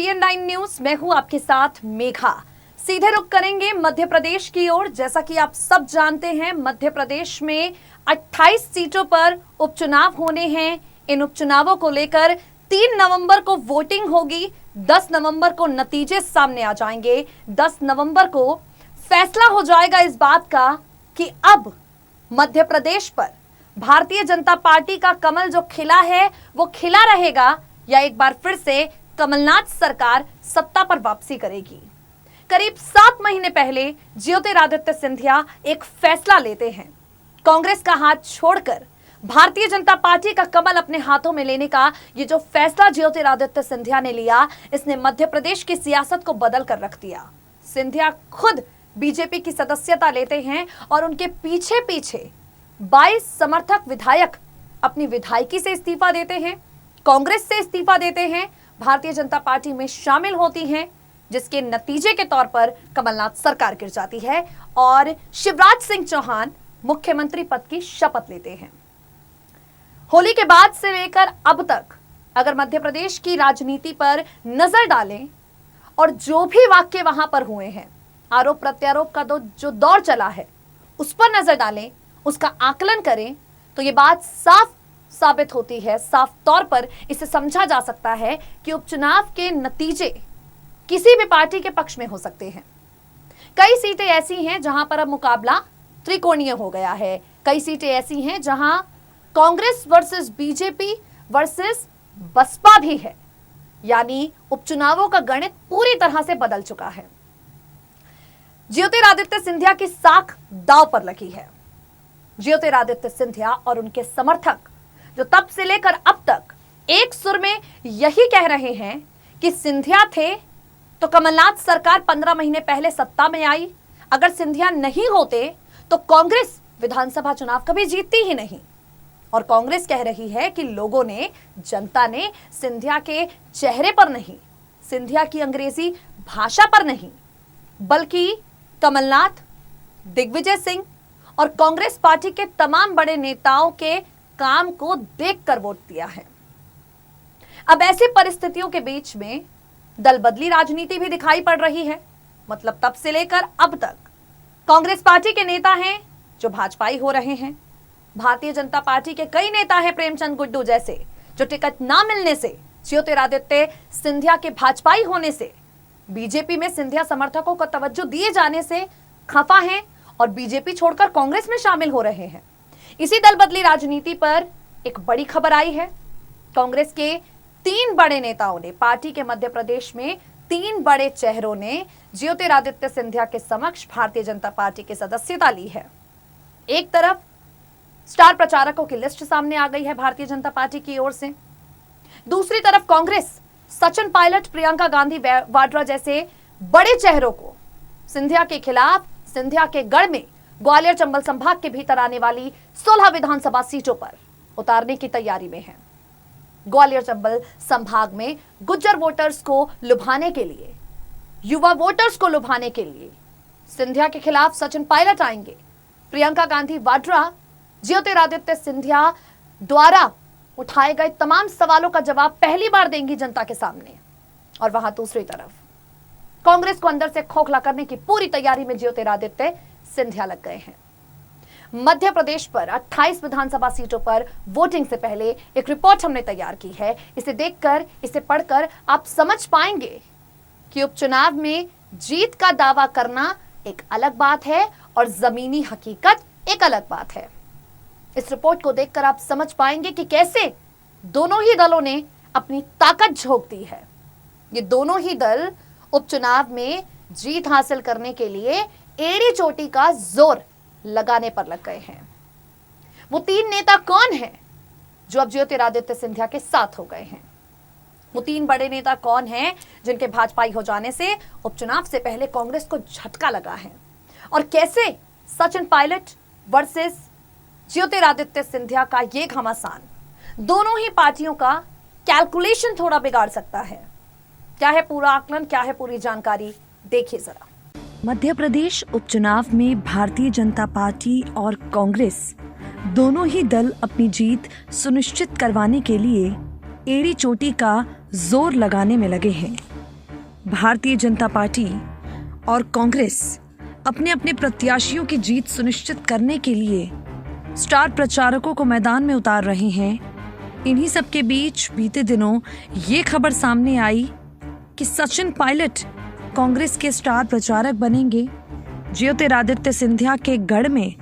PN9 news, मैं हूं आपके साथ मेघा। सीधे रुख करेंगे मध्य प्रदेश की ओर। जैसा कि आप सब जानते हैं, मध्य प्रदेश में 28 सीटों पर उपचुनाव होने हैं। इन उपचुनावों को लेकर 3 नवंबर को वोटिंग होगी। 10 नवंबर को नतीजे सामने आ जाएंगे। 10 नवंबर को फैसला हो जाएगा इस बात का कि अब मध्य प्रदेश पर भारतीय जनता पार्टी का कमल जो खिला है वो खिला रहेगा या एक बार फिर से कमलनाथ सरकार सत्ता पर वापसी करेगी। करीब 7 महीने पहले ज्योतिरादित्य सिंधिया एक फैसला लेते हैं। कांग्रेस का हाथ छोड़कर भारतीय जनता पार्टी का कमल अपने हाथों में लेने का ये जो फैसला ज्योतिरादित्य सिंधिया ने लिया, इसने मध्य प्रदेश की सियासत को बदल कर रख दिया। सिंधिया खुद बीजेपी की सदस्यता लेते हैं और उनके पीछे पीछे 22 समर्थक विधायक अपनी विधायकी से इस्तीफा देते हैं, कांग्रेस से इस्तीफा देते हैं, भारतीय जनता पार्टी में शामिल होती हैं, जिसके नतीजे के तौर पर कमलनाथ सरकार गिर जाती है और शिवराज सिंह चौहान मुख्यमंत्री पद की शपथ लेते हैं। होली के बाद से लेकर अब तक अगर मध्य प्रदेश की राजनीति पर नजर डालें और जो भी वाक्य वहां पर हुए हैं, आरोप प्रत्यारोप का जो दौर चला है, उस पर नजर डालें, उसका आकलन करें, तो ये बात साफ साबित होती है। साफ तौर पर इसे समझा जा सकता है कि उपचुनाव के नतीजे किसी भी पार्टी के पक्ष में हो सकते हैं। कई सीटें ऐसी हैं जहां पर अब मुकाबला त्रिकोणीय हो गया है। कई सीटें ऐसी हैं जहां Congress versus BJP versus BSP भी है, यानी उपचुनावों का गणित पूरी तरह से बदल चुका है। ज्योतिरादित्य सिंधिया की साख दांव पर लगी है। ज्योतिरादित्य सिंधिया और उनके समर्थक जो तब से लेकर अब तक एक सुर में यही कह रहे हैं कि सिंधिया थे तो कमलनाथ सरकार 15 महीने पहले सत्ता में आई। अगर सिंधिया नहीं होते तो कांग्रेस विधानसभा चुनाव कभी जीतती ही नहीं। और कांग्रेस कह रही है कि लोगों ने, जनता ने सिंधिया के चेहरे पर नहीं, सिंधिया की अंग्रेजी भाषा पर नहीं, बल्कि कमलनाथ, दिग्विजय सिंह और कांग्रेस पार्टी के तमाम बड़े नेताओं के काम को देखकर वोट दिया है। अब ऐसी परिस्थितियों के बीच में दल बदली राजनीति भी दिखाई पड़ रही है। मतलब तब से लेकर अब तक कांग्रेस पार्टी के नेता हैं जो भाजपाई हो रहे हैं। भारतीय जनता पार्टी के कई नेता हैं, प्रेमचंद गुड्डू जैसे, जो टिकट ना मिलने से, ज्योतिरादित्य सिंधिया के भाजपाई होने से, बीजेपी में सिंधिया समर्थकों को तवज्जो दिए जाने से खफा हैं और बीजेपी छोड़कर कांग्रेस में शामिल हो रहे हैं। इसी दल बदली राजनीति पर एक बड़ी खबर आई है। कांग्रेस के 3 बड़े नेताओं ने, पार्टी के मध्य प्रदेश में 3 बड़े चेहरों ने ज्योतिरादित्य सिंधिया के समक्ष भारतीय जनता पार्टी की सदस्यता ली है। एक तरफ स्टार प्रचारकों की लिस्ट सामने आ गई है भारतीय जनता पार्टी की ओर से, दूसरी तरफ कांग्रेस सचिन पायलट, प्रियंका गांधी वाड्रा जैसे बड़े चेहरों को सिंधिया के खिलाफ, सिंधिया के गढ़ में ग्वालियर चंबल संभाग के भीतर आने वाली 16 विधानसभा सीटों पर उतारने की तैयारी में है। ग्वालियर चंबल संभाग में गुज्जर वोटर्स को लुभाने के लिए, युवा वोटर्स को लुभाने के लिए सिंधिया के खिलाफ सचिन पायलट आएंगे। प्रियंका गांधी वाड्रा ज्योतिरादित्य सिंधिया द्वारा उठाए गए तमाम सवालों का जवाब पहली बार देंगी जनता के सामने। और वहां दूसरी तरफ कांग्रेस को अंदर से खोखला करने की पूरी तैयारी में ज्योतिरादित्य सिंधिया लग गए हैं। मध्य प्रदेश पर 28 विधानसभा सीटों पर वोटिंग से पहले एक रिपोर्ट हमने तैयार की है। इसे देखकर, इसे पढ़कर आप समझ पाएंगे कि उपचुनाव में जीत का दावा करना एक अलग बात है और जमीनी हकीकत एक अलग बात है। इस रिपोर्ट को देखकर आप समझ पाएंगे कि कैसे दोनों ही दलों ने अपनी ताकत झोंक दी है। ये दोनों ही दल उपचुनाव में जीत हासिल करने के लिए एड़ी चोटी का जोर लगाने पर लग गए हैं। वो 3 नेता कौन हैं जो अब ज्योतिरादित्य सिंधिया के साथ हो गए हैं? वो 3 बड़े नेता कौन हैं जिनके भाजपाई हो जाने से उपचुनाव से पहले कांग्रेस को झटका लगा है? और कैसे सचिन पायलट वर्सेस ज्योतिरादित्य सिंधिया का ये घमासान दोनों ही पार्टियों का कैलकुलेशन थोड़ा बिगाड़ सकता है? क्या है पूरा आकलन, क्या है पूरी जानकारी, देखिए जरा। मध्य प्रदेश उपचुनाव में भारतीय जनता पार्टी और कांग्रेस दोनों ही दल अपनी जीत सुनिश्चित करवाने के लिए एड़ी चोटी का जोर लगाने में लगे हैं। भारतीय जनता पार्टी और कांग्रेस अपने अपने प्रत्याशियों की जीत सुनिश्चित करने के लिए स्टार प्रचारकों को मैदान में उतार रहे हैं। इन्हीं सब के बीच बीते दिनों ये खबर सामने आई कि सचिन पायलट कांग्रेस के स्टार प्रचारक बनेंगे। ज्योतिरादित्य सिंधिया के गढ़ में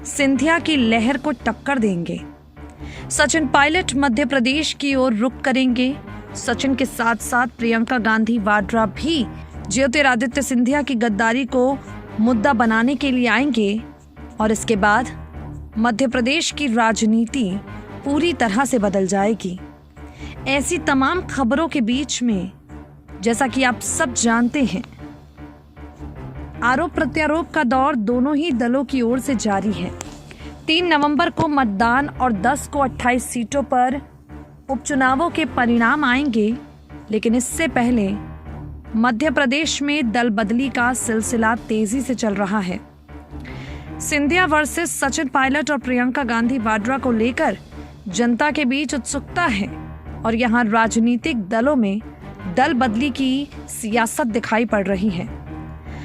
सिंधिया की लहर को टक्कर देंगे। सचिन पायलट मध्य प्रदेश की ओर रुख करेंगे। सचिन के साथ साथ प्रियंका गांधी वाड्रा भी ज्योतिरादित्य सिंधिया की गद्दारी को मुद्दा बनाने के लिए आएंगे और इसके बाद मध्य प्रदेश की राजनीति पूरी तरह से बदल जाएगी। ऐसी तमाम खबरों के बीच में जैसा कि आप सब जानते हैं, आरोप प्रत्यारोप का दौर दोनों ही दलों की ओर से जारी है। 3 नवंबर को मतदान और 10 को 28 सीटों पर उपचुनावों के परिणाम आएंगे, लेकिन इससे पहले मध्य प्रदेश में दल बदली का सिलसिला तेजी से चल रहा है। सिंधिया वर्सेस सचिन पायलट और प्रियंका गांधी वाड्रा को लेकर जनता के बीच उत्सुकता है और यहां राजनीतिक दलों में दल बदली की सियासत दिखाई पड़ रही है।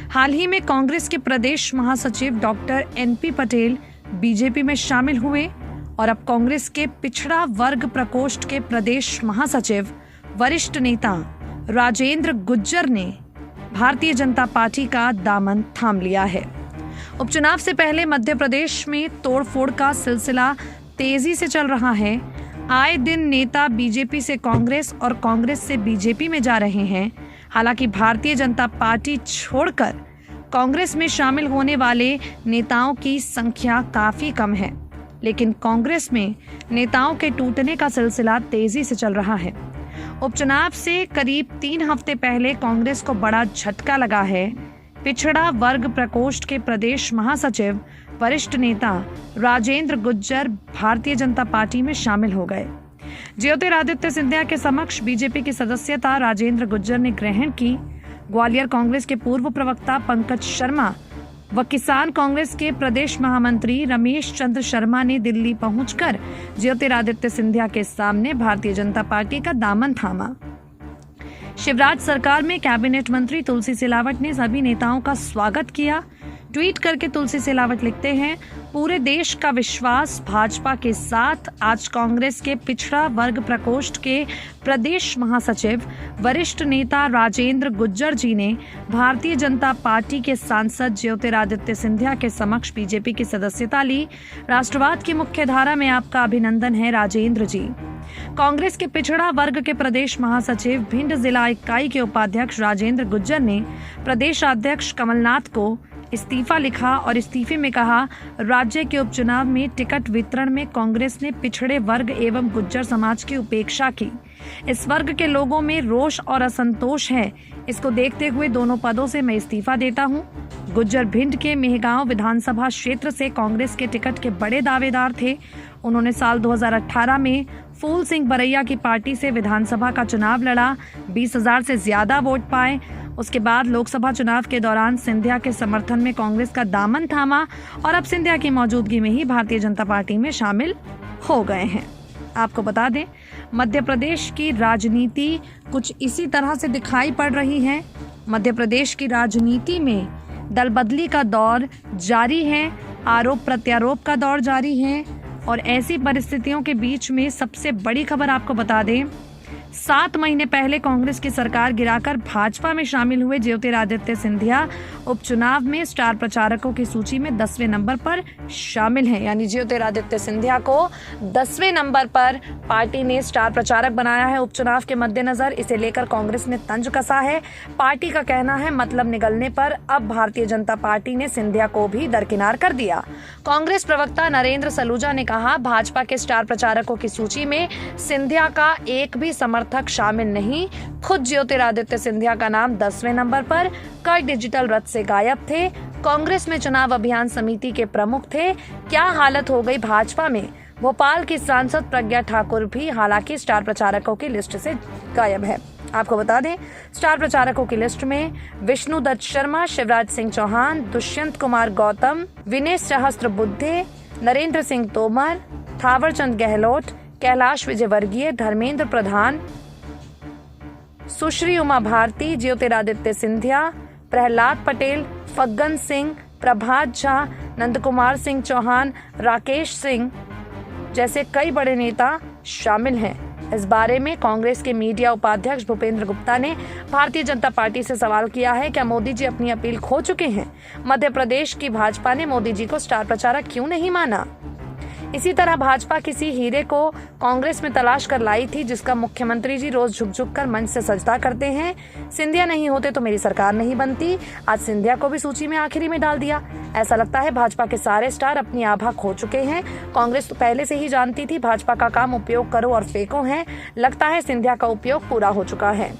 हाल ही में कांग्रेस के प्रदेश महासचिव डॉक्टर NP पटेल बीजेपी में शामिल हुए और अब कांग्रेस के पिछड़ा वर्ग प्रकोष्ठ के प्रदेश महासचिव वरिष्ठ नेता राजेंद्र गुज्जर ने भारतीय जनता पार्टी का दामन थाम लिया है। उपचुनाव से पहले मध्य प्रदेश में तोड़फोड़ का सिलसिला तेजी से चल रहा है। आए दिन नेता बीजेपी से कांग्रेस और कांग्रेस से बीजेपी में जा रहे हैं। हालांकि भारतीय जनता पार्टी छोड़कर कांग्रेस में शामिल होने वाले नेताओं की संख्या काफी कम है, लेकिन कांग्रेस में नेताओं के टूटने का सिलसिला तेजी से चल रहा है। उपचुनाव से करीब 3 हफ्ते पहले कांग्रेस को बड़ा झटका लगा है। पिछड़ा वर्ग प्रकोष्ठ के प्रदेश महासचिव वरिष्ठ नेता राजेंद्र गुज्जर भारतीय जनता पार्टी में शामिल हो गए। ज्योतिरादित्य सिंधिया के समक्ष बीजेपी की सदस्यता राजेंद्र गुज्जर ने ग्रहण की। ग्वालियर कांग्रेस के पूर्व प्रवक्ता पंकज शर्मा व किसान कांग्रेस के प्रदेश महामंत्री रमेश चंद्र शर्मा ने दिल्ली पहुंचकर ज्योतिरादित्य सिंधिया के सामने भारतीय जनता पार्टी का दामन थामा। शिवराज सरकार में कैबिनेट मंत्री तुलसी सिलावट ने सभी नेताओं का स्वागत किया। ट्वीट करके तुलसी सिलावट लिखते हैं, पूरे देश का विश्वास भाजपा के साथ। आज कांग्रेस के पिछड़ा वर्ग प्रकोष्ठ के प्रदेश महासचिव वरिष्ठ नेता राजेंद्र गुज्जर जी ने भारतीय जनता पार्टी के सांसद ज्योतिरादित्य सिंधिया के समक्ष बीजेपी की सदस्यता ली। राष्ट्रवाद की मुख्य धारा में आपका अभिनंदन है राजेंद्र जी। कांग्रेस के पिछड़ा वर्ग के प्रदेश महासचिव भिंड जिला इकाई के उपाध्यक्ष राजेंद्र गुज्जर ने प्रदेश अध्यक्ष कमलनाथ को इस्तीफा लिखा और इस्तीफे में कहा, राज्य के उपचुनाव में टिकट वितरण में कांग्रेस ने पिछड़े वर्ग एवं गुज्जर समाज की उपेक्षा की। इस वर्ग के लोगों में रोष और असंतोष है। इसको देखते हुए दोनों पदों से मैं इस्तीफा देता हूं। गुज्जर भिंड के मेहगांव विधानसभा क्षेत्र से कांग्रेस के टिकट के बड़े दावेदार थे। उन्होंने साल 2018 में फूल सिंह बरैया की पार्टी से विधानसभा का चुनाव लड़ा, 20,000 से ज्यादा वोट पाए। उसके बाद लोकसभा चुनाव के दौरान सिंधिया के समर्थन में कांग्रेस का दामन थामा और अब सिंधिया की मौजूदगी में ही भारतीय जनता पार्टी में शामिल हो गए हैं। आपको बता दें, मध्य प्रदेश की राजनीति कुछ इसी तरह से दिखाई पड़ रही है। मध्य प्रदेश की राजनीति में दल बदली का दौर जारी है, आरोप प्रत्यारोप का दौर जारी है और ऐसी परिस्थितियों के बीच में सबसे बड़ी खबर आपको बता दें, 7 महीने पहले कांग्रेस की सरकार गिराकर भाजपा में शामिल हुए ज्योतिरादित्य सिंधिया उपचुनाव में स्टार प्रचारकों की सूची में 10वें नंबर पर शामिल हैं। यानी ज्योतिरादित्य सिंधिया को 10वें नंबर पर पार्टी ने स्टार प्रचारक बनाया है उपचुनाव के मद्देनजर। इसे लेकर कांग्रेस ने तंज कसा है। पार्टी का कहना है, मतलब निगलने पर अब भारतीय जनता पार्टी ने सिंधिया को भी दरकिनार कर दिया। कांग्रेस प्रवक्ता नरेंद्र सलूजा ने कहा, भाजपा के स्टार प्रचारकों की सूची में सिंधिया का एक भी समर्थक शामिल नहीं। खुद ज्योतिरादित्य सिंधिया का नाम 10वें नंबर पर कई डिजिटल रथ से गायब थे। कांग्रेस में चुनाव अभियान समिति के प्रमुख थे। क्या हालत हो गई भाजपा में। भोपाल की सांसद प्रज्ञा ठाकुर भी हालांकि स्टार प्रचारकों की लिस्ट से गायब है। आपको बता दें, स्टार प्रचारकों की लिस्ट में विष्णु दत्त शर्मा, शिवराज सिंह चौहान, दुष्यंत कुमार गौतम, विनय सहस्त्रबुद्धे, नरेंद्र सिंह तोमर, थावरचंद गहलोत, कैलाश विजयवर्गीय, धर्मेंद्र प्रधान, सुश्री उमा भारती, ज्योतिरादित्य सिंधिया, प्रहलाद पटेल, फग्गन सिंह, प्रभात झा, नंद कुमार सिंह चौहान, राकेश सिंह जैसे कई बड़े नेता शामिल हैं। इस बारे में कांग्रेस के मीडिया उपाध्यक्ष भूपेंद्र गुप्ता ने भारतीय जनता पार्टी से सवाल किया है, क्या मोदी जी अपनी अपील खो चुके हैं? मध्य प्रदेश की भाजपा ने मोदी जी को स्टार प्रचारक क्यों नहीं माना? इसी तरह भाजपा किसी हीरे को कांग्रेस में तलाश कर लाई थी, जिसका मुख्यमंत्री जी रोज झुक झुक कर मंच से सजदा करते हैं। सिंधिया नहीं होते तो मेरी सरकार नहीं बनती। आज सिंधिया को भी सूची में आखिरी में डाल दिया। ऐसा लगता है भाजपा के सारे स्टार अपनी आभा खो चुके हैं। कांग्रेस तो पहले से ही जानती थी भाजपा का काम उपयोग करो और फेंको है। लगता है सिंधिया का उपयोग पूरा हो चुका है।